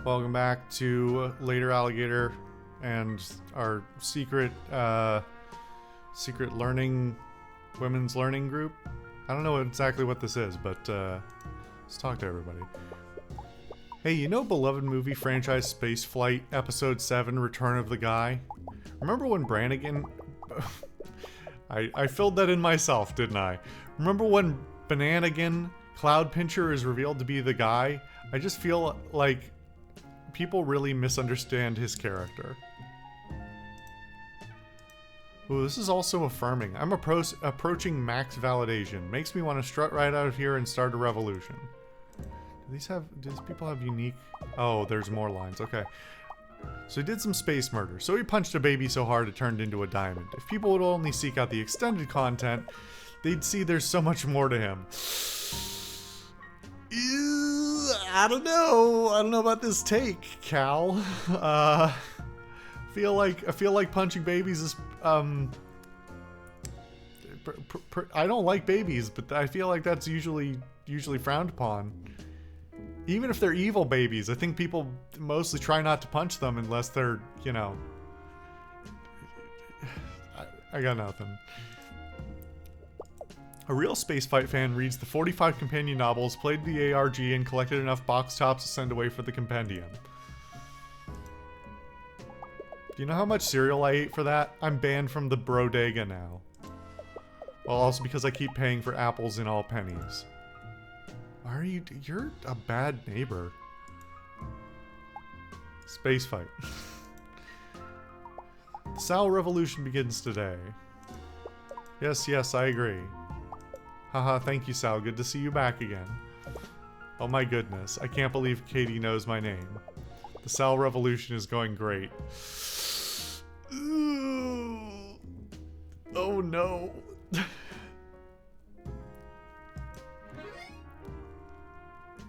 Welcome back to Later Alligator and our secret learning, women's learning group. I don't know exactly what this is, but let's talk to everybody. Hey, you know beloved movie franchise Space Flight Episode 7 Return of the Guy? Remember when Brannigan... I filled that in myself, didn't I? Remember when Bananigan Cloud Pincher is revealed to be the guy? I just feel like people really misunderstand his character. Ooh, this is also affirming. I'm approaching max validation. Makes me want to strut right out of here and start a revolution. Do these people have unique... Oh, there's more lines. Okay. So he did some space murder. So he punched a baby so hard it turned into a diamond. If people would only seek out the extended content, they'd see there's so much more to him. I don't know about this take, Cal. I feel like punching babies is I don't like babies, but I feel like that's usually frowned upon. Even if they're evil babies, I think people mostly try not to punch them unless they're, you know... I got nothing. A real spacefight fan reads the 45 companion novels, played the ARG, and collected enough box tops to send away for the compendium. Do you know how much cereal I ate for that? I'm banned from the bodega now. Well, also because I keep paying for apples in all pennies. Why are you... You're a bad neighbor. Space fight. The Sal Revolution begins today. Yes, I agree. Haha, thank you, Sal. Good to see you back again. Oh my goodness. I can't believe Katie knows my name. The Sal Revolution is going great. Ooh. Oh no.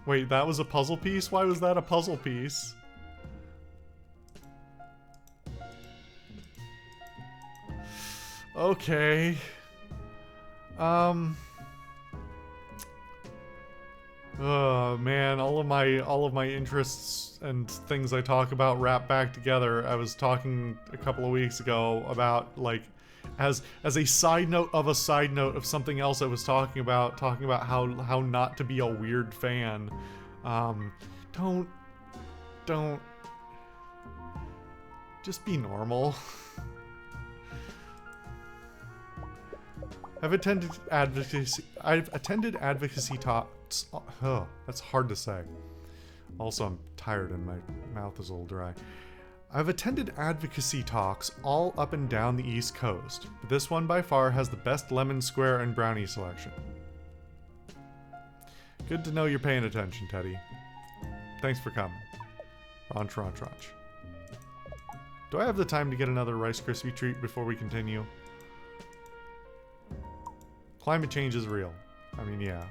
Wait, that was a puzzle piece? Why was that a puzzle piece? Okay. Oh man, all of my interests and things I talk about wrap back together. I was talking a couple of weeks ago about, like, as a side note of something else I was talking about how not to be a weird fan. Don't just be normal. I've attended advocacy talks. Oh, that's hard to say. Also, I'm tired and my mouth is a little dry. I've attended advocacy talks all up and down the East Coast, but this one by far has the best lemon square and brownie selection. Good to know you're paying attention, Teddy. Thanks for coming. Ranch. Do I have the time to get another Rice Krispie treat before we continue? Climate change is real. I mean, yeah.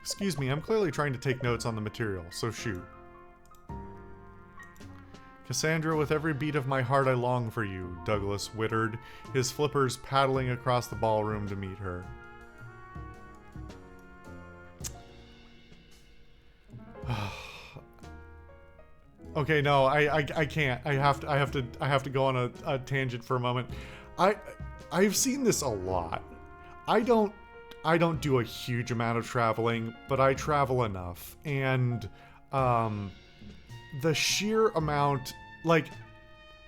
Excuse me, I'm clearly trying to take notes on the material, so shoot. Cassandra, with every beat of my heart I long for you, Douglas whittered, his flippers paddling across the ballroom to meet her. Okay, no, I can't. I have to go on a tangent for a moment. I've seen this a lot. I don't do a huge amount of traveling, but I travel enough, and the sheer amount, like,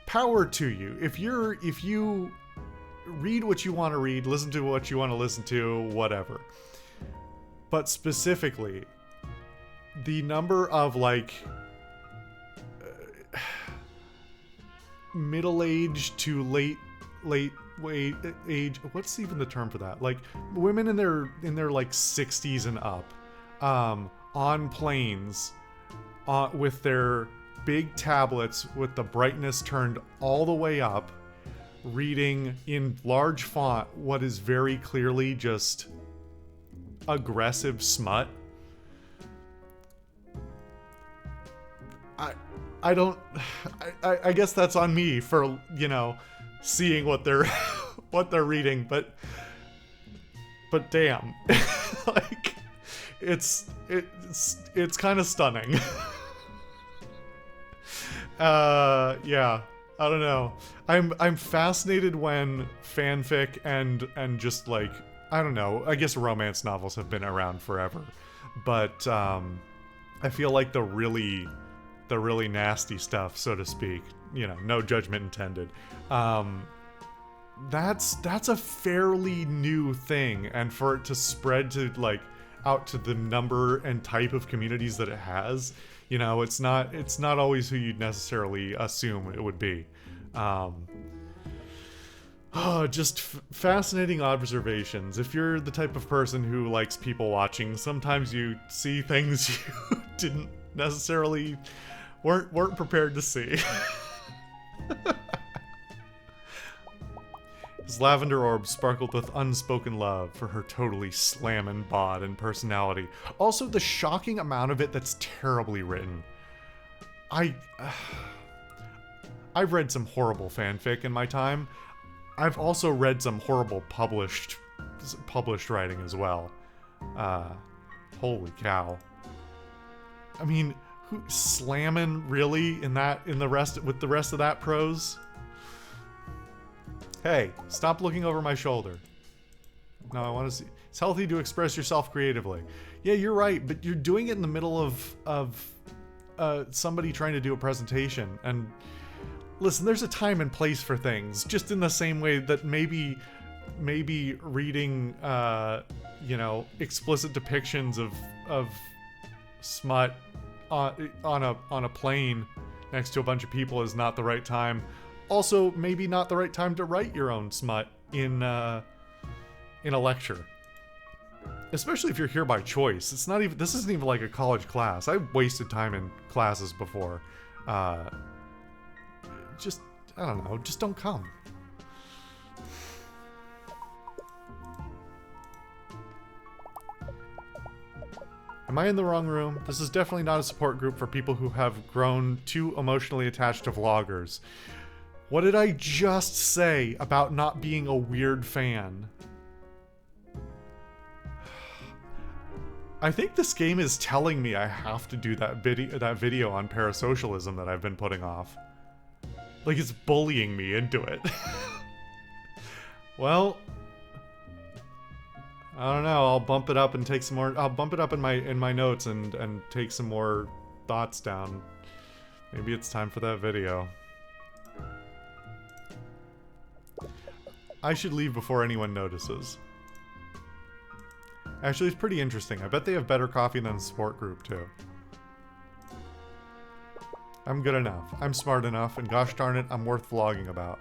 power to you. If you read what you want to read, listen to what you want to listen to, whatever. But specifically, the number of, like, middle-aged to late age, what's even the term for that, like women in their like 60s and up, on planes, with their big tablets with the brightness turned all the way up, reading in large font what is very clearly just aggressive smut. I guess that's on me for, you know, seeing what they're what they're reading, but but damn. Like, it's kind of stunning. Yeah, I don't know. I'm fascinated when fanfic and just like, I don't know, I guess romance novels have been around forever, but I feel like the really nasty stuff, so to speak, you know, no judgment intended, that's a fairly new thing, and for it to spread to like out to the number and type of communities that it has, you know, it's not always who you'd necessarily assume it would be. Just fascinating observations. If you're the type of person who likes people watching, sometimes you see things you didn't necessarily weren't prepared to see. His lavender orb sparkled with unspoken love for her totally slammin' bod and personality. Also, the shocking amount of it that's terribly written. I've read some horrible fanfic in my time. I've also read some horrible published writing as well. Holy cow. I mean, slammin' really with the rest of that prose? Hey, stop looking over my shoulder. No, I want to see. It's healthy to express yourself creatively. Yeah, you're right, but you're doing it in the middle of somebody trying to do a presentation. And listen, there's a time and place for things, just in the same way that maybe reading, you know, explicit depictions of smut on a plane next to a bunch of people is not the right time. Also, maybe not the right time to write your own smut in a lecture. Especially if you're here by choice. This isn't even like a college class. I've wasted time in classes before. Just, I don't know, just don't come. Am I in the wrong room? This is definitely not a support group for people who have grown too emotionally attached to vloggers. What did I just say about not being a weird fan? I think this game is telling me I have to do that video on parasocialism that I've been putting off. Like, it's bullying me into it. Well, I don't know. I'll bump it up and take some more. I'll bump it up in my notes and take some more thoughts down. Maybe it's time for that video. I should leave before anyone notices. Actually, it's pretty interesting. I bet they have better coffee than the support group, too. I'm good enough. I'm smart enough, and gosh darn it, I'm worth vlogging about.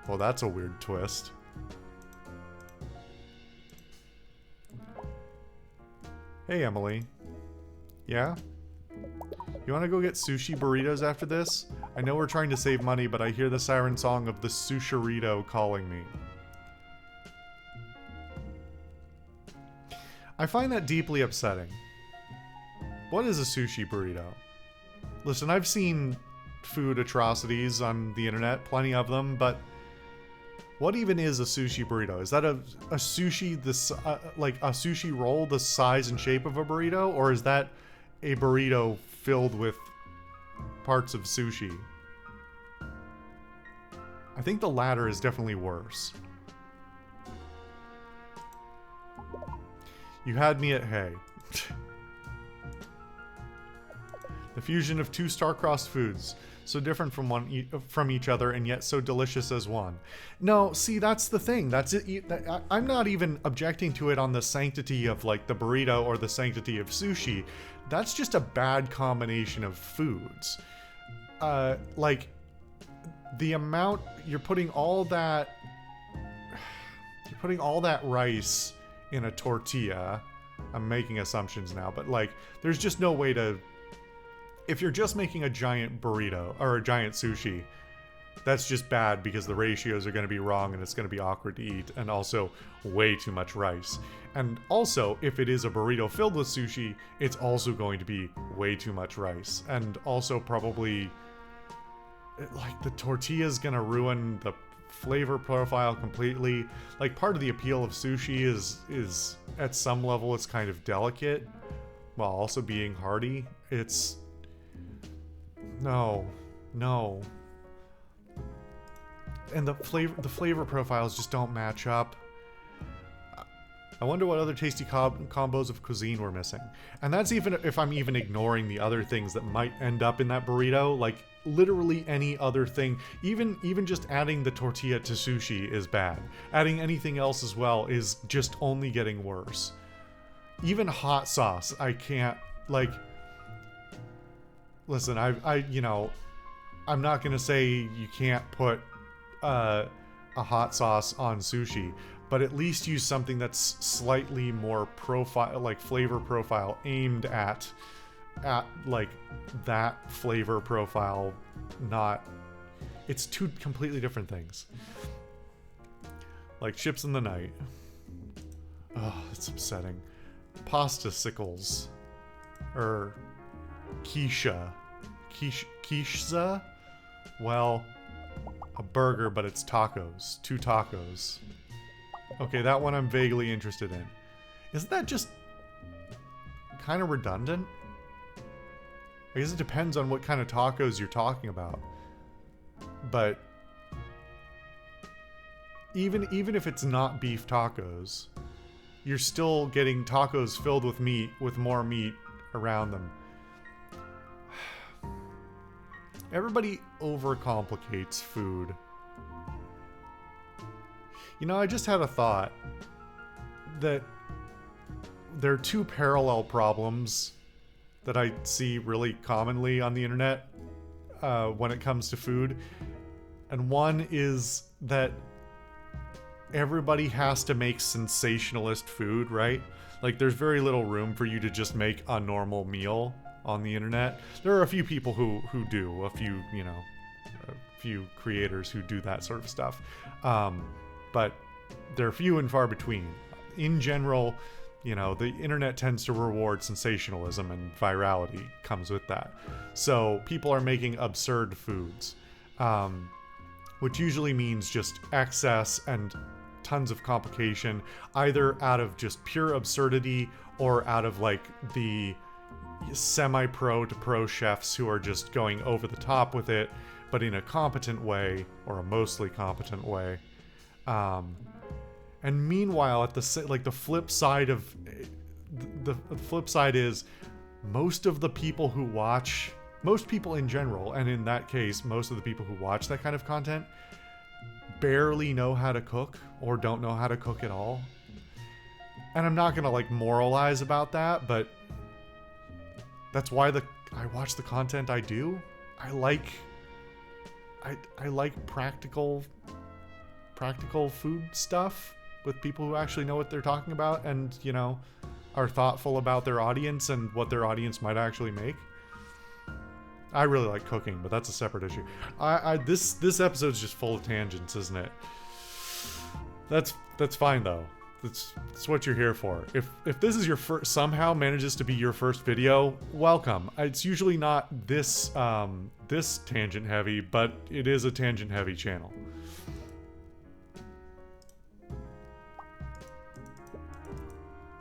Well, that's a weird twist. Hey, Emily. Yeah? You want to go get sushi burritos after this? I know we're trying to save money, but I hear the siren song of the sushirito calling me. I find that deeply upsetting. What is a sushi burrito? Listen, I've seen food atrocities on the internet, plenty of them, but what even is a sushi burrito? Is that a sushi like a sushi roll the size and shape of a burrito, or is that a burrito filled with parts of sushi? I think the latter is definitely worse. You had me at hey. The fusion of two star-crossed foods, so different from each other and yet so delicious as one. No, see, that's the thing. That's it. I'm not even objecting to it on the sanctity of like the burrito or the sanctity of sushi. That's just a bad combination of foods. Like the amount you're putting all that rice in a tortilla. I'm making assumptions now, but like there's just no way to. If you're just making a giant burrito or a giant sushi, that's just bad because the ratios are going to be wrong and it's going to be awkward to eat, and also way too much rice. And also, if it is a burrito filled with sushi, it's also going to be way too much rice. And also probably, like, the tortilla is going to ruin flavor profile completely. Like, part of the appeal of sushi is at some level it's kind of delicate while also being hearty. It's no. And the flavor profiles just don't match up. I wonder what other tasty combos of cuisine we're missing. And that's even if I'm even ignoring the other things that might end up in that burrito. Like, literally any other thing. Even just adding the tortilla to sushi is bad. Adding anything else as well is just only getting worse. Even hot sauce, I can't, like... Listen, you know, I'm not gonna say you can't put a hot sauce on sushi, but at least use something that's slightly more profile, like flavor profile, aimed at like that flavor profile. Not, it's two completely different things. Like chips in the night. Oh, it's upsetting. Pasta sickles, or quiche. Well, a burger, but it's tacos. 2 tacos. Okay, that one I'm vaguely interested in. Isn't that just kind of redundant? I guess it depends on what kind of tacos you're talking about. But even if it's not beef tacos, you're still getting tacos filled with meat, with more meat around them. Everybody overcomplicates food. You know, I just had a thought that there are 2 parallel problems that I see really commonly on the internet when it comes to food. And one is that everybody has to make sensationalist food, right? Like, there's very little room for you to just make a normal meal on the internet. There are a few people who do, a few, you know, a few creators who do that sort of stuff. But they're few and far between. In general, you know, the internet tends to reward sensationalism, and virality comes with that. So people are making absurd foods, which usually means just excess and tons of complication, either out of just pure absurdity or out of like the semi-pro to pro chefs who are just going over the top with it, but in a competent way, or a mostly competent way. And meanwhile, at the flip side of the flip side is most of the people who watch, most people in general, and in that case, most of the people who watch that kind of content barely know how to cook or don't know how to cook at all. And I'm not gonna like moralize about that, but that's why I watch the content I do. I like practical food stuff with people who actually know what they're talking about, and, you know, are thoughtful about their audience and what their audience might actually make. I really like cooking, but that's a separate issue. This episode's just full of tangents, isn't it? That's fine though. That's what you're here for. If this is your first, somehow manages to be your first video, welcome. It's usually not this this tangent heavy, but it is a tangent heavy channel.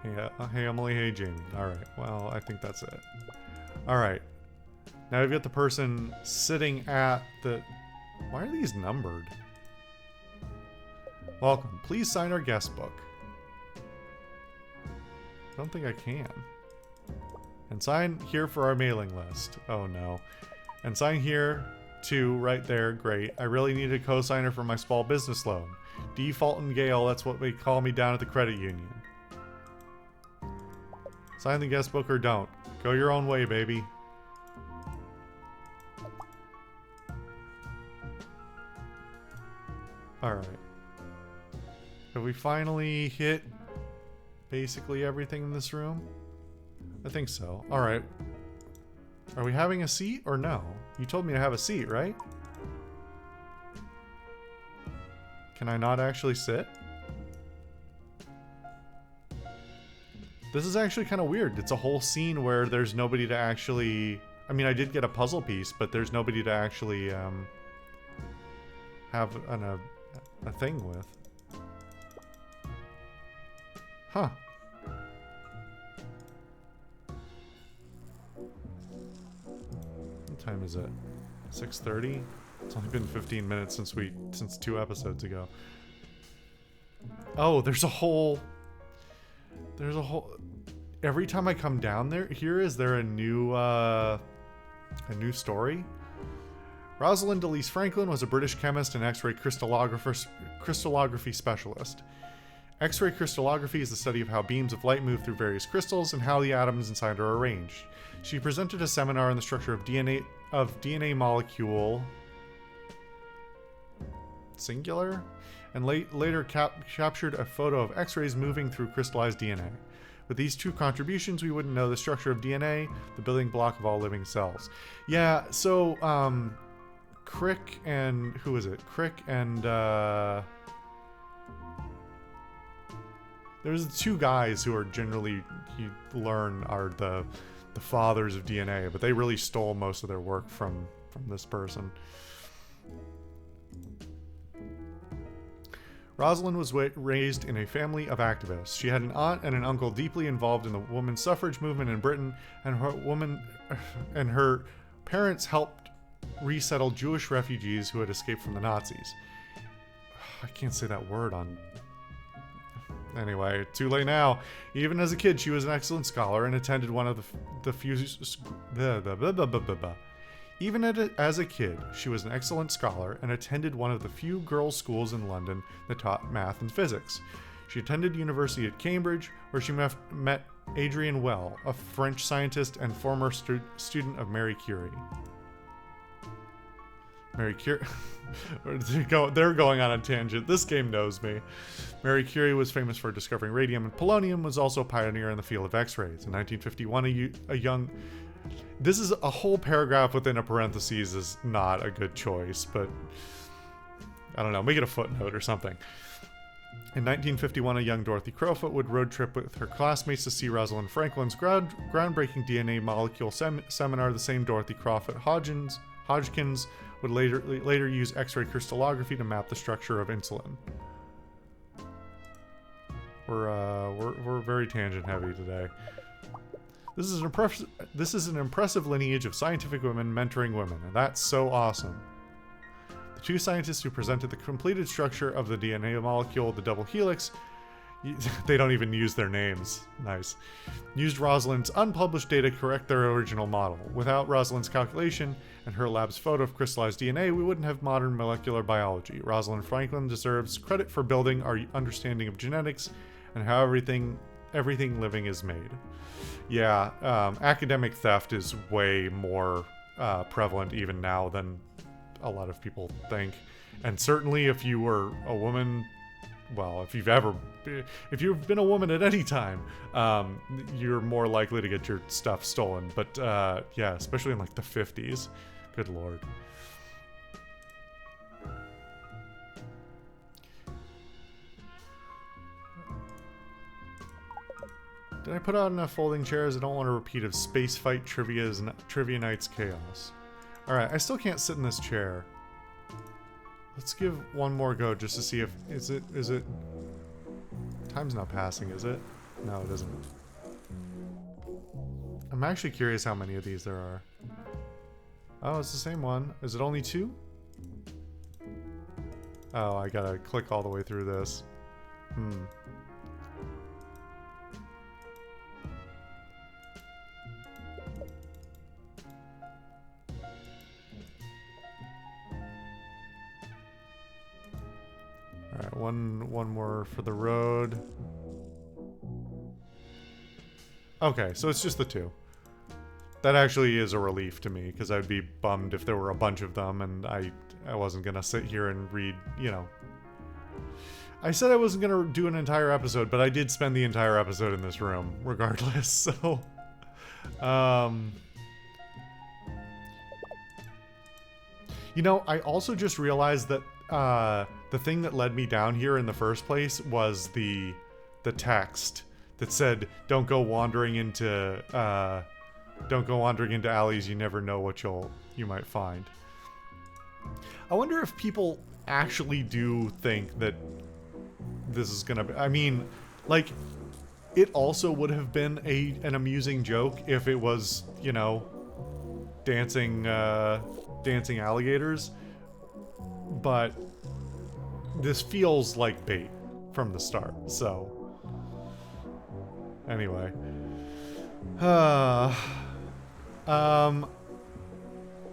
Yeah, hey Emily, hey Jamie. Alright, well, I think that's it. Alright. Now we've got the person sitting at the... Why are these numbered? Welcome. Please sign our guest book. I don't think I can. And sign here for our mailing list. Oh no. And sign here too, right there. Great. I really need a co-signer for my small business loan. D. Fulton Gale, that's what they call me down at the credit union. Sign the guest book or don't. Go your own way, baby. Alright. Have we finally hit basically everything in this room? I think so. Alright. Are we having a seat or no? You told me to have a seat, right? Can I not actually sit? This is actually kind of weird. It's a whole scene where there's nobody to actually... I mean, I did get a puzzle piece, but there's nobody to actually have a thing with. Huh. What time is it? 6:30? It's only been 15 minutes since 2 episodes ago. Oh, there's a whole... Every time I come down here, is there a new story? Rosalind Elise Franklin was a British chemist and X-ray crystallography specialist. X-ray crystallography is the study of how beams of light move through various crystals and how the atoms inside are arranged. She presented a seminar on the structure of DNA molecule singular, and later captured a photo of X-rays moving through crystallized DNA. With these two contributions, we wouldn't know the structure of DNA, the building block of all living cells. Yeah, so, Crick and... who is it? Crick and, there's the two guys who are generally, you learn, are the fathers of DNA, but they really stole most of their work from this person. Rosalind was raised in a family of activists. She had an aunt and an uncle deeply involved in the women's suffrage movement in Britain, and her parents helped resettle Jewish refugees who had escaped from the Nazis. I can't say that word on... Anyway, too late now. Even as a kid, she was an excellent scholar and attended one of the few... Even as a kid, she was an excellent scholar and attended one of the few girls' schools in London that taught math and physics. She attended university at Cambridge, where she met Adrian Well, a French scientist and former student of Marie Curie. Marie Curie... They're going on a tangent. This game knows me. Marie Curie was famous for discovering radium, and polonium was also a pioneer in the field of X-rays. In 1951, a young... This is a whole paragraph within a parentheses is not a good choice, but I don't know, make it a footnote or something. In 1951, a young Dorothy Crowfoot would road trip with her classmates to see Rosalind Franklin's groundbreaking DNA molecule seminar. The same Dorothy Crowfoot Hodgkins would later use X-ray crystallography to map the structure of insulin. We're very tangent heavy today. This is an impressive lineage of scientific women mentoring women, and that's so awesome. The two scientists who presented the completed structure of the DNA molecule, the double helix, they don't even use their names, nice, used Rosalind's unpublished data to correct their original model. Without Rosalind's calculation and her lab's photo of crystallized DNA, we wouldn't have modern molecular biology. Rosalind Franklin deserves credit for building our understanding of genetics and how everything living is made. Yeah, academic theft is way more prevalent even now than a lot of people think. And certainly if you were a woman, well, if you've been a woman at any time, you're more likely to get your stuff stolen. But yeah, especially in like the 50s. Good lord. Did I put out enough folding chairs? I don't want a repeat of Space Fight Trivia Night's Chaos. Alright, I still can't sit in this chair. Let's give one more go just to see if... Is it... Time's not passing, is it? No, it isn't. I'm actually curious how many of these there are. Oh, it's the same one. Is it only 2? Oh, I gotta click all the way through this. Alright, one more for the road. Okay, so it's just the 2. That actually is a relief to me, because I'd be bummed if there were a bunch of them and I wasn't gonna sit here and read, you know. I said I wasn't gonna do an entire episode, but I did spend the entire episode in this room, regardless, so... You know, I also just realized that the thing that led me down here in the first place was the text that said, "Don't go wandering into alleys. You never know what you might find." I wonder if people actually do think that this is gonna be... I mean, like, it also would have been an amusing joke if it was, you know, dancing alligators. But this feels like bait from the start, so... Anyway.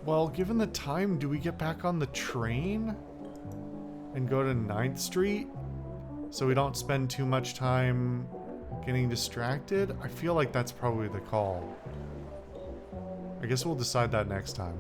Well, given the time, do we get back on the train? And go to 9th Street? So we don't spend too much time getting distracted? I feel like that's probably the call. I guess we'll decide that next time.